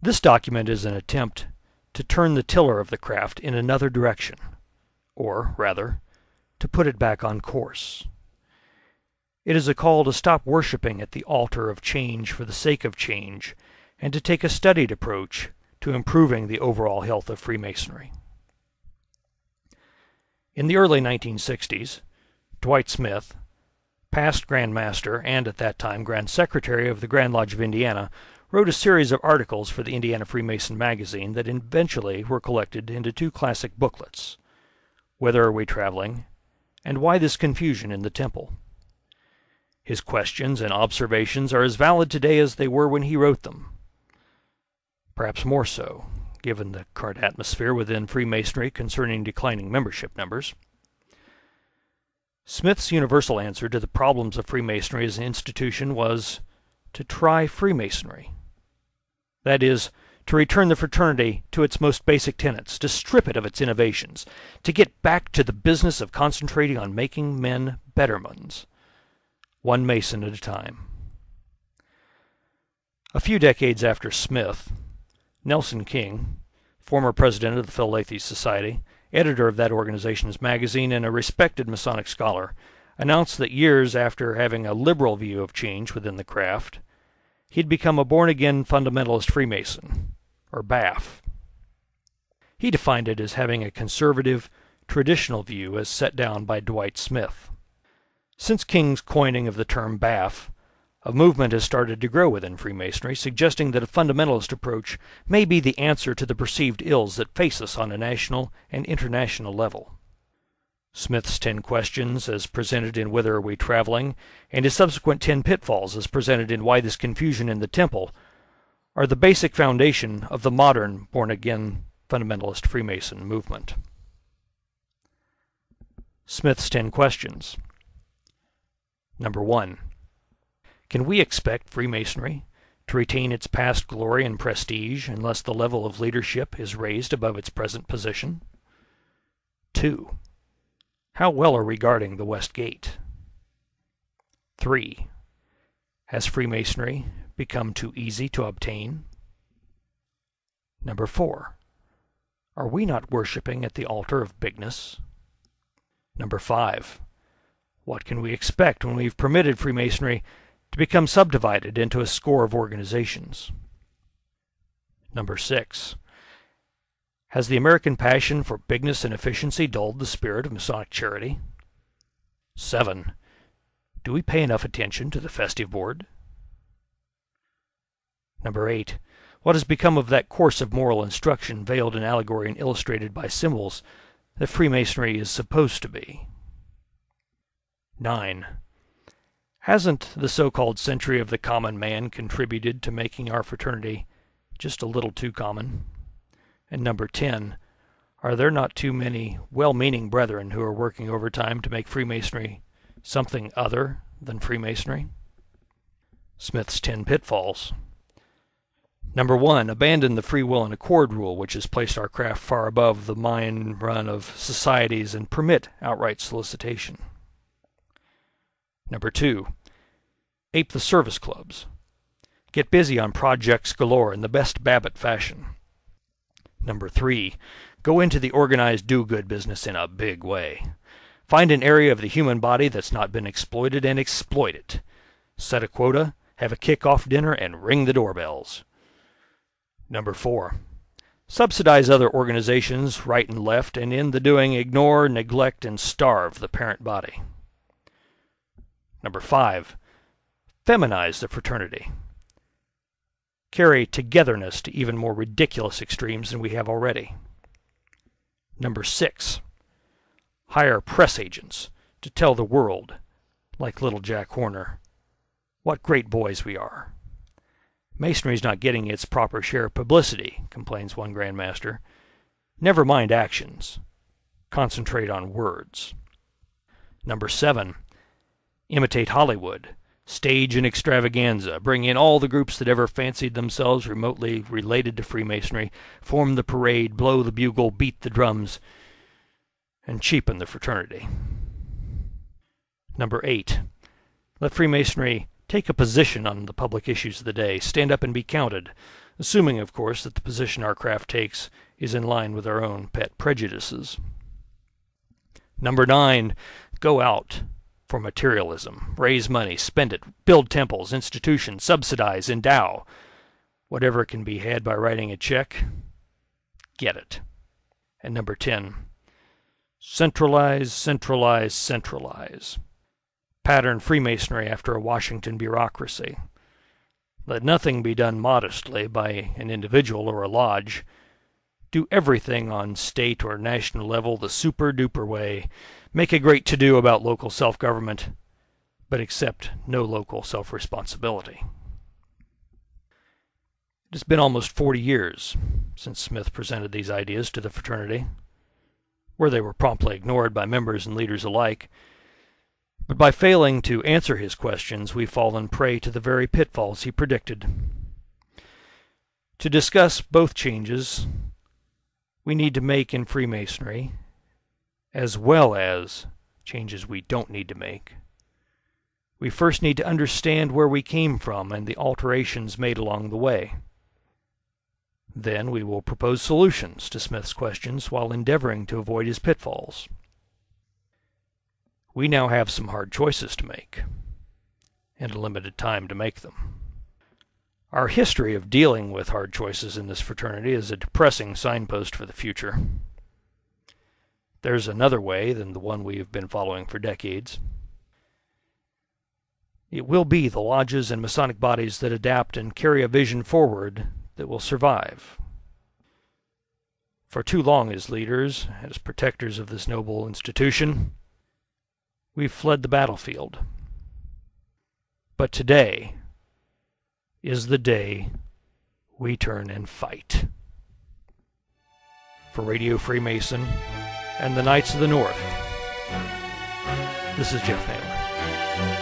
This document is an attempt to turn the tiller of the craft in another direction, or, rather, to put it back on course. It is a call to stop worshipping at the altar of change for the sake of change, and to take a studied approach to improving the overall health of Freemasonry. In the early 1960s, Dwight Smith, past Grand Master and at that time Grand Secretary of the Grand Lodge of Indiana, wrote a series of articles for the Indiana Freemason magazine that eventually were collected into two classic booklets, Whither Are We Traveling? And Why This Confusion in the Temple? His questions and observations are as valid today as they were when he wrote them. Perhaps more so, given the current atmosphere within Freemasonry concerning declining membership numbers. Smith's universal answer to the problems of Freemasonry as an institution was to try Freemasonry. That is, to return the fraternity to its most basic tenets, to strip it of its innovations, to get back to the business of concentrating on making men better ones, one Mason at a time. A few decades after Smith, Nelson King, former president of the Philalethes Society, editor of that organization's magazine, and a respected Masonic scholar, announced that years after having a liberal view of change within the craft, he'd become a born-again fundamentalist Freemason, or BAF. He defined it as having a conservative, traditional view as set down by Dwight Smith. Since King's coining of the term BAF, a movement has started to grow within Freemasonry, suggesting that a fundamentalist approach may be the answer to the perceived ills that face us on a national and international level. Smith's 10 questions, as presented in Whither Are We Traveling?, and his subsequent 10 pitfalls, as presented in Why This Confusion in the Temple, are the basic foundation of the modern born-again fundamentalist Freemason movement. Smith's 10 questions. Number 1. Can we expect Freemasonry to retain its past glory and prestige unless the level of leadership is raised above its present position? 2. How well are we guarding the West Gate? 3. Has Freemasonry become too easy to obtain? Number 4. Are we not worshipping at the altar of bigness? Number 5. What can we expect when we've permitted Freemasonry to become subdivided into a score of organizations? Number 6. Has the American passion for bigness and efficiency dulled the spirit of Masonic charity? 7. Do we pay enough attention to the festive board? Number 8. What has become of that course of moral instruction veiled in allegory and illustrated by symbols that Freemasonry is supposed to be? 9. Hasn't the so-called century of the common man contributed to making our fraternity just a little too common? And number 10, are there not too many well-meaning brethren who are working overtime to make Freemasonry something other than Freemasonry? Smith's 10 pitfalls. Number 1, abandon the free will and accord rule, which has placed our craft far above the mine run of societies, and permit outright solicitation. Number 2, ape the service clubs. Get busy on projects galore in the best Babbitt fashion. Number 3, go into the organized do-good business in a big way. Find an area of the human body that's not been exploited and exploit it. Set a quota, have a kick-off dinner, and ring the doorbells. Number 4, subsidize other organizations right and left, and in the doing ignore, neglect, and starve the parent body. Number 5, feminize the fraternity. Carry togetherness to even more ridiculous extremes than we have already. Number 6, hire press agents to tell the world, like little Jack Horner, what great boys we are. Masonry's not getting its proper share of publicity, complains one Grand Master. Never mind actions. Concentrate on words. Number 7, imitate Hollywood. Stage an extravaganza, bring in all the groups that ever fancied themselves remotely related to Freemasonry, form the parade, blow the bugle, beat the drums, and cheapen the fraternity. Number 8, let Freemasonry take a position on the public issues of the day, stand up and be counted, assuming, of course, that the position our craft takes is in line with our own pet prejudices. Number 9, go out for materialism. Raise money, spend it, build temples, institutions, subsidize, endow. Whatever can be had by writing a check, get it. And number 10, centralize, centralize, centralize. Pattern Freemasonry after a Washington bureaucracy. Let nothing be done modestly by an individual or a lodge. Do everything on state or national level the super-duper way. Make a great to-do about local self-government, but accept no local self-responsibility. It has been almost 40 years since Smith presented these ideas to the fraternity, where they were promptly ignored by members and leaders alike. But by failing to answer his questions, we've fallen prey to the very pitfalls he predicted. To discuss both changes we need to make in Freemasonry, as well as changes we don't need to make, we first need to understand where we came from and the alterations made along the way. Then we will propose solutions to Smith's questions while endeavoring to avoid his pitfalls. We now have some hard choices to make, and a limited time to make them. Our history of dealing with hard choices in this fraternity is a depressing signpost for the future. There's another way than the one we have been following for decades. It will be the lodges and Masonic bodies that adapt and carry a vision forward that will survive. For too long as leaders, as protectors of this noble institution, we've fled the battlefield. But today is the day we turn and fight. For Radio Freemason and the Knights of the North, this is Jeff Naylor.